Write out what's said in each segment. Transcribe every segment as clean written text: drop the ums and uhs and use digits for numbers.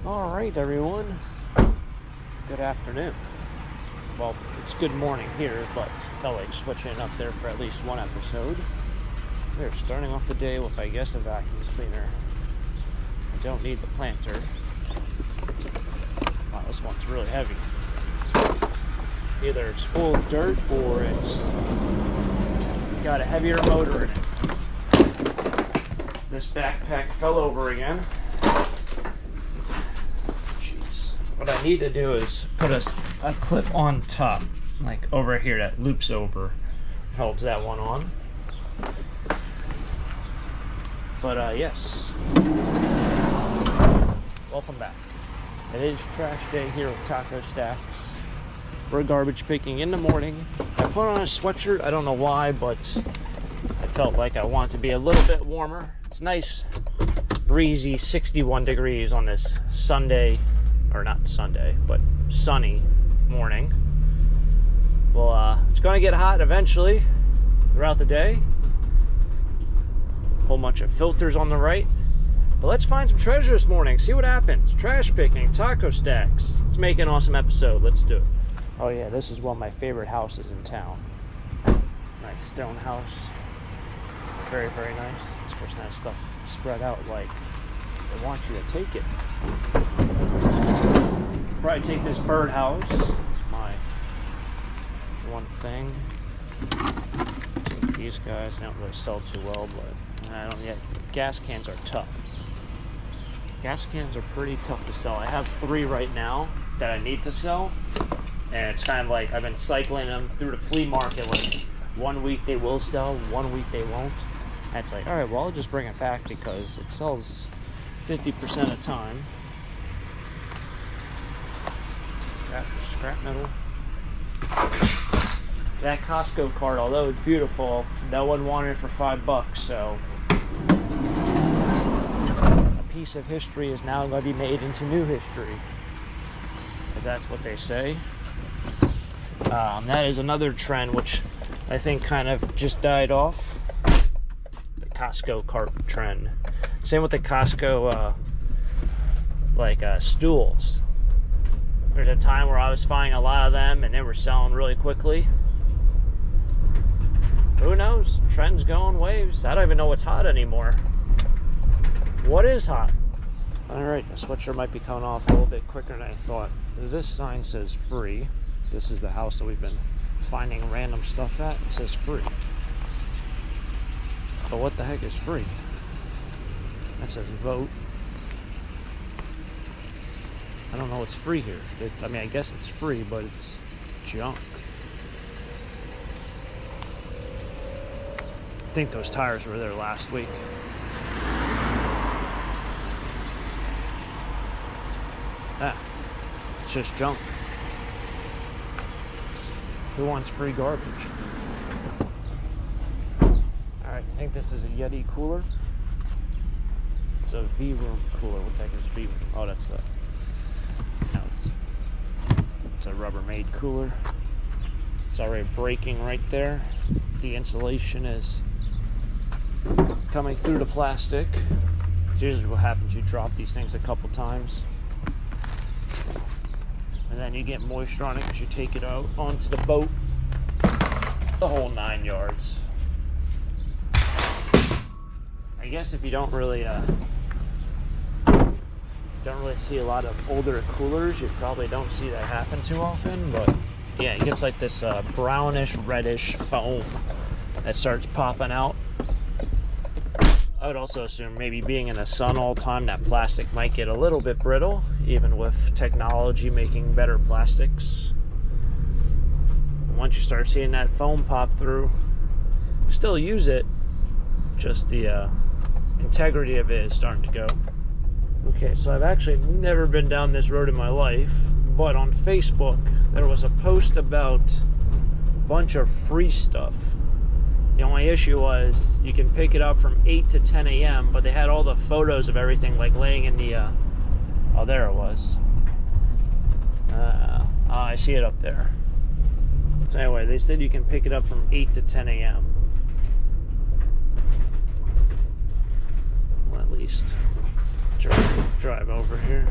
All right, everyone. Good afternoon. Well, it's good morning here, but felt like switching up there for at least one episode. We're starting off the day with, I guess, a vacuum cleaner. I don't need the planter. Wow, this one's really heavy. Either it's full of dirt or it's got a heavier motor in it. This backpack fell over again. Jeez. What I need to do is put a clip on top, like over here, that loops over, holds that one on. But yes, welcome back. It is trash day here with Taco Stacks. We're garbage picking in the morning. I put on a sweatshirt, I don't know why, but I felt like I want to be a little bit warmer. It's nice, breezy, 61 degrees on this Sunday, or not Sunday, but sunny morning. Well, it's going to get hot eventually throughout the day. Whole bunch of filters on the right. But let's find some treasure this morning. See what happens. Trash picking, Taco Stacks. Let's make an awesome episode. Let's do it. Oh yeah, this is one of my favorite houses in town. Nice stone house. Very, very nice. This person has stuff spread out like they want you to take it. Probably take this birdhouse. It's my one thing. Take these guys. They don't really sell too well, but I don't yet. Gas cans are tough. Gas cans are pretty tough to sell. I have 3 right now that I need to sell, and it's kind of like I've been cycling them through the flea market. Like 1 week they will sell, 1 week they won't. And it's like, all right, well, I'll just bring it back because it sells 50% of the time. Take that for scrap metal. That Costco card, although it's beautiful, no one wanted it for $5, so a piece of history is now going to be made into new history. If that's what they say. That is another trend which I think kind of just died off. The Costco cart trend. Same with the Costco stools. There's a time where I was finding a lot of them and they were selling really quickly. Who knows? Trends go in waves. I don't even know what's hot anymore. What is hot? Alright, the sweatshirt might be coming off a little bit quicker than I thought. This sign says free. This is the house that we've been finding random stuff at. It says free. But what the heck is free? That says vote. I don't know what's free here. I mean, I guess it's free, but it's junk. I think those tires were there last week. Ah, it's just junk. Who wants free garbage? Alright, I think this is a Yeti cooler. It's a V-room cooler. What the heck is V-room? Oh, that's the... No, it's a Rubbermaid cooler. It's already breaking right there. The insulation is coming through the plastic. It's usually what happens. You drop these things a couple times. And then you get moisture on it because you take it out onto the boat. The whole 9 yards. I guess if you don't really see a lot of older coolers, you probably don't see that happen too often. But yeah, it gets like this brownish, reddish foam that starts popping out. I would also assume maybe being in the sun all the time, that plastic might get a little bit brittle, even with technology making better plastics. Once you start seeing that foam pop through, still use it, just the integrity of it is starting to go. Okay, so I've actually never been down this road in my life, but on Facebook there was a post about a bunch of free stuff. The only issue was you can pick it up from 8 to 10 a.m., but they had all the photos of everything like laying in the, oh, there it was. I see it up there. So anyway, they said you can pick it up from 8 to 10 a.m. Well, at least drive over here.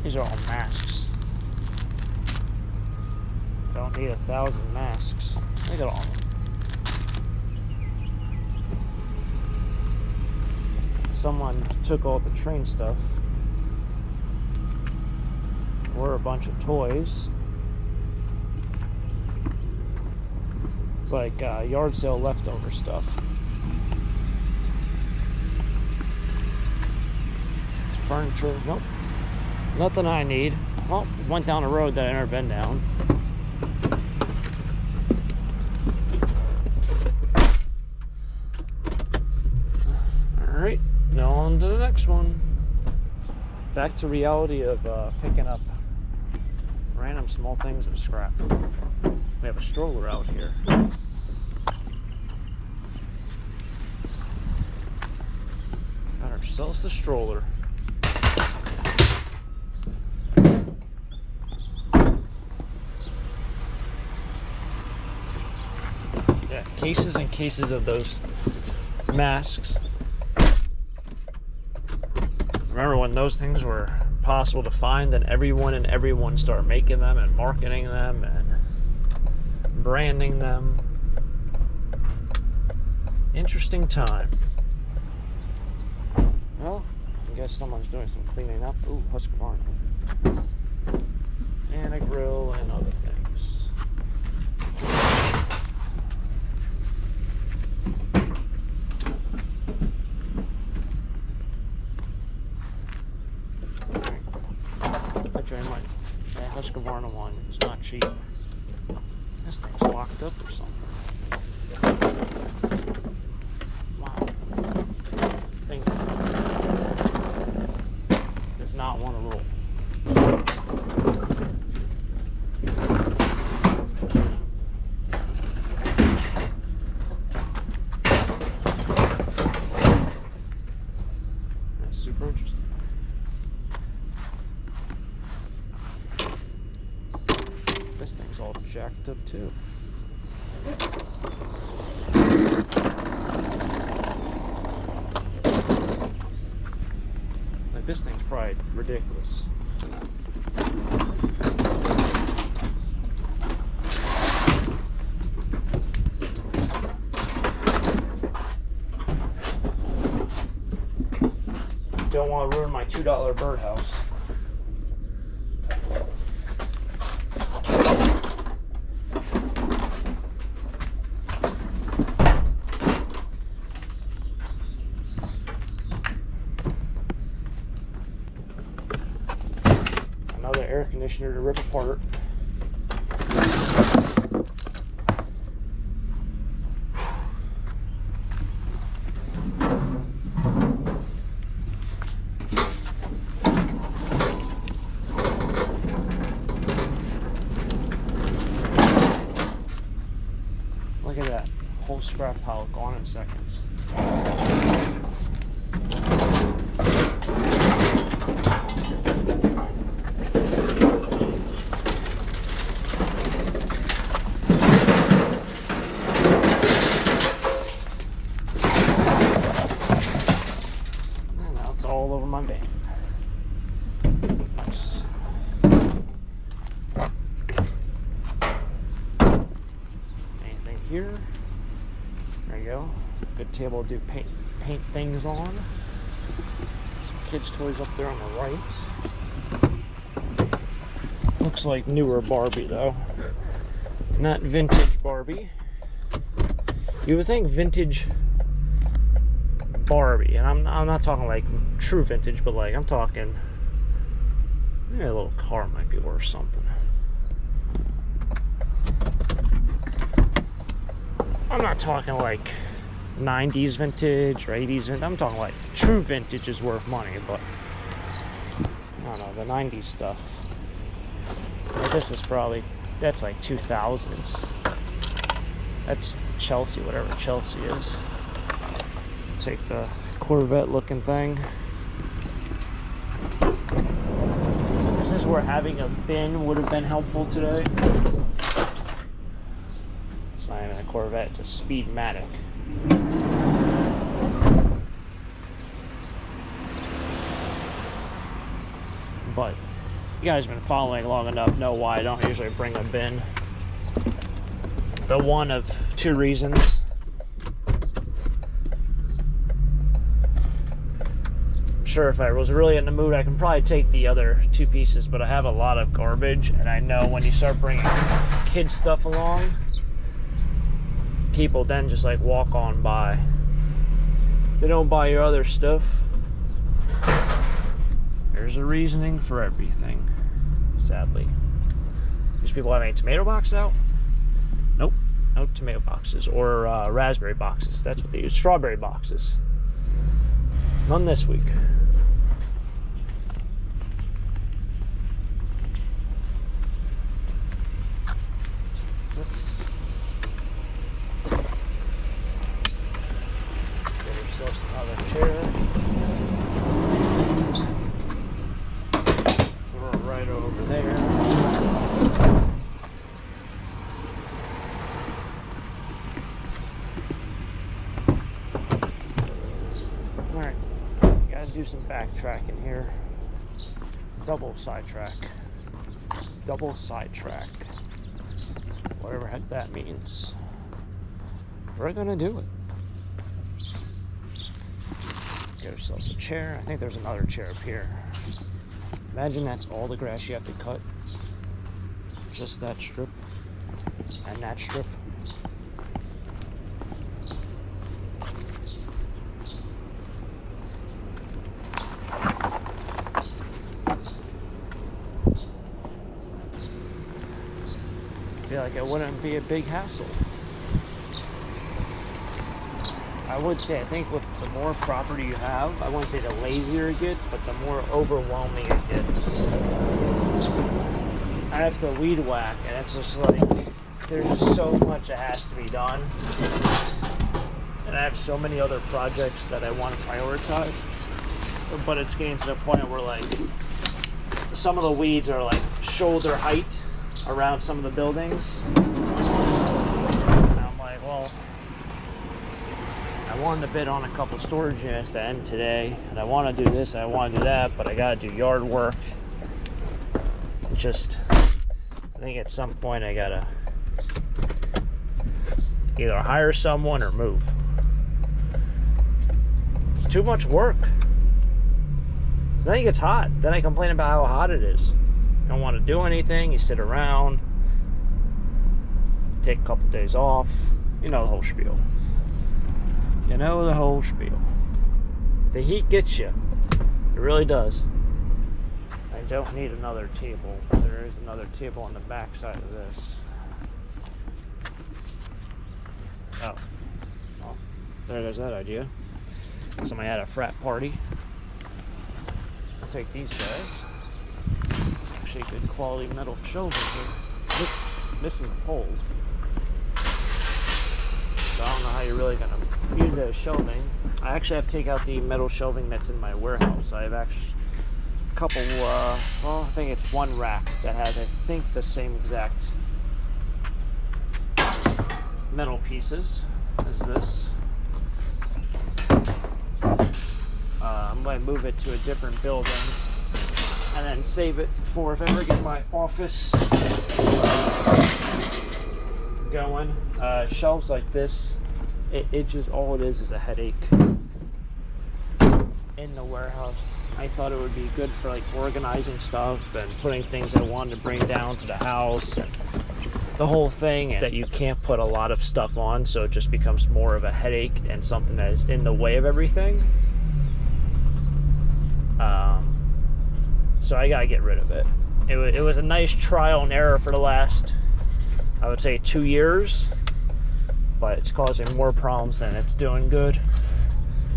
These are all masks. Don't need 1,000 masks. Look at all of them. Someone took all the train stuff. We're a bunch of toys. It's like yard sale leftover stuff. It's furniture. Nope. Nothing I need. Well, went down a road that I've never been down. Alright, now on to the next one. Back to reality of picking up random small things of scrap. We have a stroller out here. Got ourselves a stroller. Yeah, cases and cases of those masks. Remember when those things were possible to find, then everyone started making them and marketing them and branding them. Interesting time. Well, I guess someone's doing some cleaning up. Ooh, Husqvarna. And a grill and other things. That Husqvarna one is not cheap. This thing's locked up or something. Wow. Thing does not want to roll. That's super interesting. This thing's all jacked up too. Like this thing's probably ridiculous. Don't want to ruin my $2 birdhouse. Another air conditioner to rip apart. Look at that. Whole scrap pile gone in seconds. All over my van. Nice. Anything here? There you go. Good table to do paint things on. Some kids' toys up there on the right. Looks like newer Barbie though. Not vintage Barbie. You would think vintage Barbie, and I'm not talking like true vintage, but like I'm talking maybe a little car might be worth something. I'm not talking like 90s vintage or 80s vintage. I'm talking like true vintage is worth money, but I don't know, the 90s stuff. Like this is probably, that's like 2000s. That's Chelsea, whatever Chelsea is. Take the Corvette looking thing. This is where having a bin would have been helpful today. It's not even a Corvette, it's a Speedmatic. But you guys have been following long enough, know why I don't usually bring a bin. The one of two reasons. I'm sure if I was really in the mood, I can probably take the other two pieces, but I have a lot of garbage, and I know when you start bringing kid stuff along, people then just like walk on by. They don't buy your other stuff. There's a reasoning for everything, sadly. These people have any tomato boxes out? Nope, no tomato boxes or raspberry boxes. That's what they use. Strawberry boxes. None this week. Get ourselves another chair. Throw it right over there. Alright, gotta do some backtracking here. Double sidetrack. Double sidetrack. Whatever heck that means. We're gonna do it. Get ourselves a chair. I think there's another chair up here. Imagine that's all the grass you have to cut. Just that strip and that strip. I feel like it wouldn't be a big hassle. I would say, I think with the more property you have, I wouldn't say the lazier it gets, but the more overwhelming it gets. I have to weed whack, and it's just like, there's just so much that has to be done. And I have so many other projects that I want to prioritize. But it's getting to the point where like, some of the weeds are like shoulder height around some of the buildings. And I'm like, well, I wanted to bid on a couple storage units to end today, and I want to do this, and I want to do that, but I got to do yard work. Just, I think at some point I gotta either hire someone or move. It's too much work. Then it gets hot. Then I complain about how hot it is. You don't want to do anything. You sit around, take a couple days off. You know the whole spiel. You know the whole spiel. The heat gets you. It really does. I don't need another table. There is another table on the back side of this. Oh. Well, there goes that idea. Somebody had a frat party. I'll take these guys. It's actually good quality metal shelving here. Missing the poles. So I don't know how you're really going to use it as shelving. I actually have to take out the metal shelving that's in my warehouse. I have actually a couple, well, I think it's one rack that has, I think, the same exact metal pieces as this. I'm going to move it to a different building and then save it for if I ever get my office going. Shelves like this, it just, all it is a headache in the warehouse. I thought it would be good for like organizing stuff and putting things I wanted to bring down to the house and the whole thing, and that you can't put a lot of stuff on, so it just becomes more of a headache and something that is in the way of everything. So I gotta get rid of it. It was a nice trial and error for the last, I would say, 2 years, but it's causing more problems than it's doing good.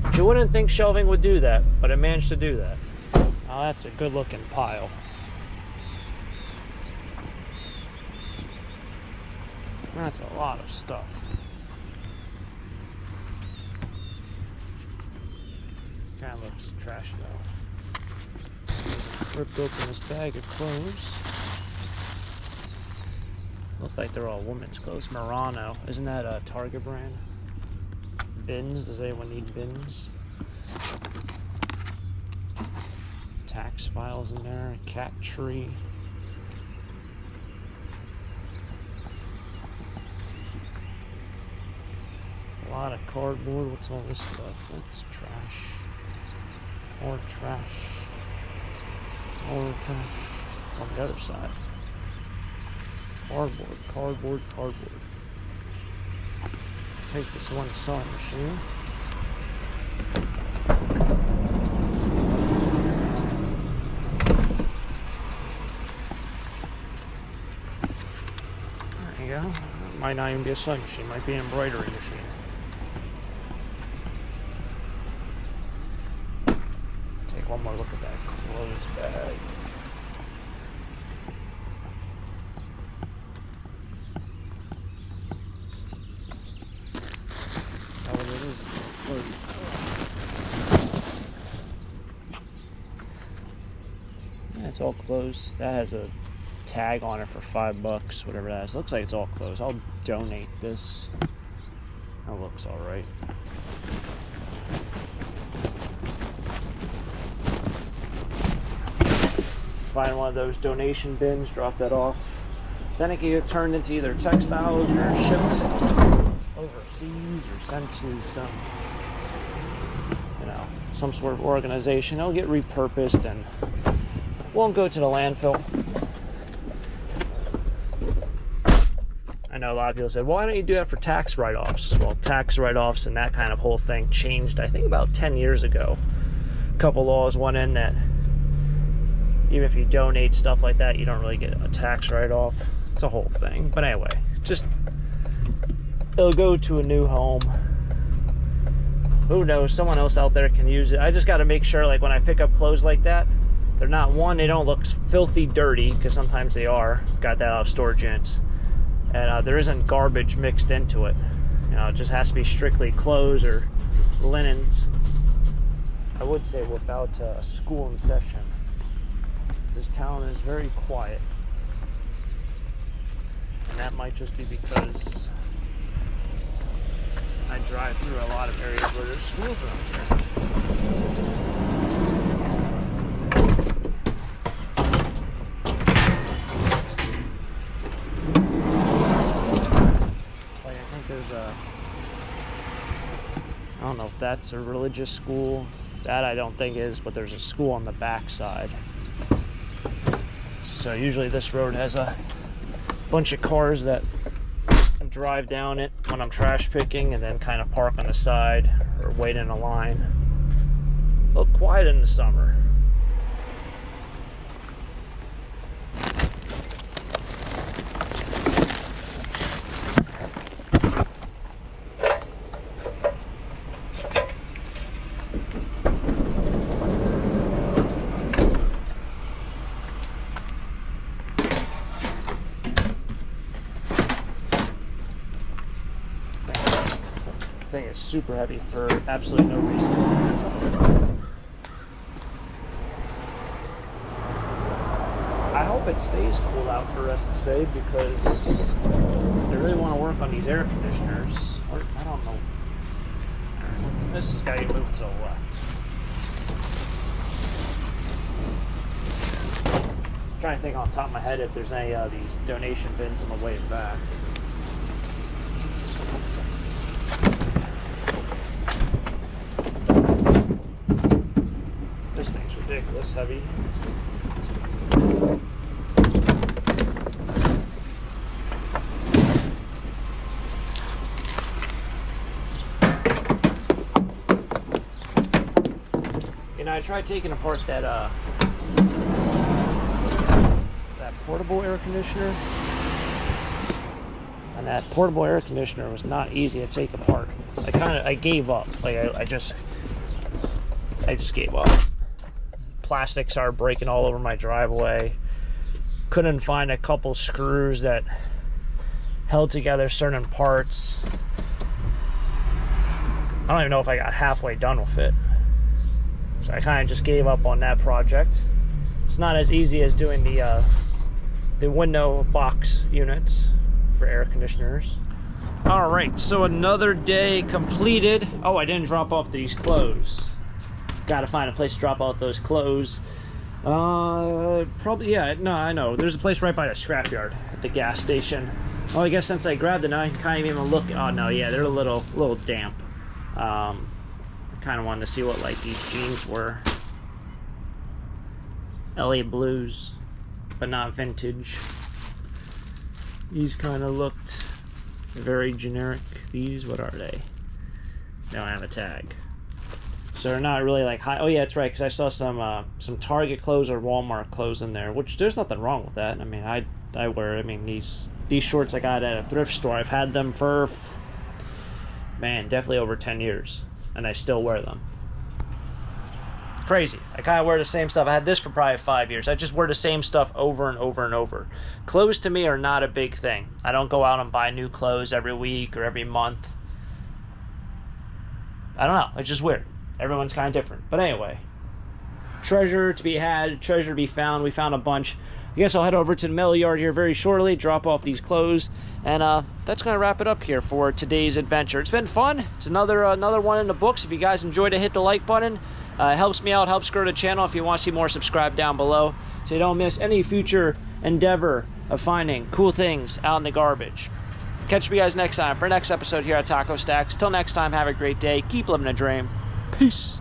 But you wouldn't think shelving would do that, but it managed to do that. Now that's a good looking pile. That's a lot of stuff. Kind of looks trashy though. Ripped open this bag of clothes. Look like they're all women's clothes. Murano. Isn't that a Target brand? Bins. Does anyone need bins? Tax files in there. Cat tree. A lot of cardboard. What's all this stuff? That's trash. More trash. More trash. It's on the other side. Cardboard, cardboard, cardboard. Take this one sewing machine. There you go. It might not even be a sewing machine, it might be an embroidery machine. Take one more look at that clothes bag. Yeah, it's all closed. That has a tag on it for $5, whatever that is. Looks like it's all closed. I'll donate this. That looks all right. Find one of those donation bins, drop that off. Then it can get turned into either textiles or shipped overseas or sent to some, some sort of organization. It'll get repurposed and won't go to the landfill. I know a lot of people said, well, why don't you do that for tax write-offs? Well, tax write-offs and that kind of whole thing changed, I think, about 10 years ago. A couple laws went in that even if you donate stuff like that, you don't really get a tax write-off. It's a whole thing. But anyway, just it'll go to a new home. Who knows? Someone else out there can use it. I just got to make sure, like, when I pick up clothes like that, they're not, one, they don't look filthy dirty, because sometimes they are. Got that out of storage units. And there isn't garbage mixed into it. It just has to be strictly clothes or linens. I would say without school in session, this town is very quiet. And that might just be because I drive through a lot of areas where there's schools around here. Like, I think there's I don't know if that's a religious school. That I don't think is, but there's a school on the backside. So usually this road has a bunch of cars that drive down it when I'm trash picking and then kind of park on the side or wait in a line. Look quiet in the summer. Thing is super heavy for absolutely no reason. I hope it stays cool out for us today because they really want to work on these air conditioners. Or, I don't know. This has got to move to the left. I'm trying to think on top of my head if there's any of these donation bins on the way back. Ridiculous heavy. I tried taking apart that portable air conditioner, and that portable air conditioner was not easy to take apart. I gave up. Like I just gave up. Plastic started breaking all over my driveway. Couldn't find a couple screws that held together certain parts. I don't even know if I got halfway done with it. So I kind of just gave up on that project. It's not as easy as doing the window box units for air conditioners. All right, so another day completed. Oh, I didn't drop off these clothes. Got to find a place to drop off those clothes. Probably, yeah, no, I know. There's a place right by the scrapyard at the gas station. Well, I guess since I grabbed it, now I can kind of even look. Oh, no, yeah, they're a little damp. I kind of wanted to see what, like, these jeans were. LA Blues, but not vintage. These kind of looked very generic. These, what are they? They don't have a tag. So they're not really like high. Oh yeah, that's right, because I saw some Target clothes or Walmart clothes in there, which there's nothing wrong with that. I mean, I wear, I mean, these shorts I got at a thrift store. I've had them for, man, definitely over 10 years, and I still wear them. Crazy. I kind of wear the same stuff. I had this for probably 5 years. I just wear the same stuff over and over and over. Clothes to me are not a big thing. I don't go out and buy new clothes every week or every month. I don't know. It's just weird. Everyone's kind of different. But anyway, treasure to be had, treasure to be found. We found a bunch. I guess I'll head over to the metal yard here very shortly, drop off these clothes, and that's going to wrap it up here for today's adventure. It's been fun. It's another one in the books. If you guys enjoyed it, hit the like button. It helps me out, helps grow the channel. If you want to see more, subscribe down below so you don't miss any future endeavor of finding cool things out in the garbage. Catch you guys next time for the next episode here at Taco Stacks. Till next time, have a great day. Keep living a dream. Peace.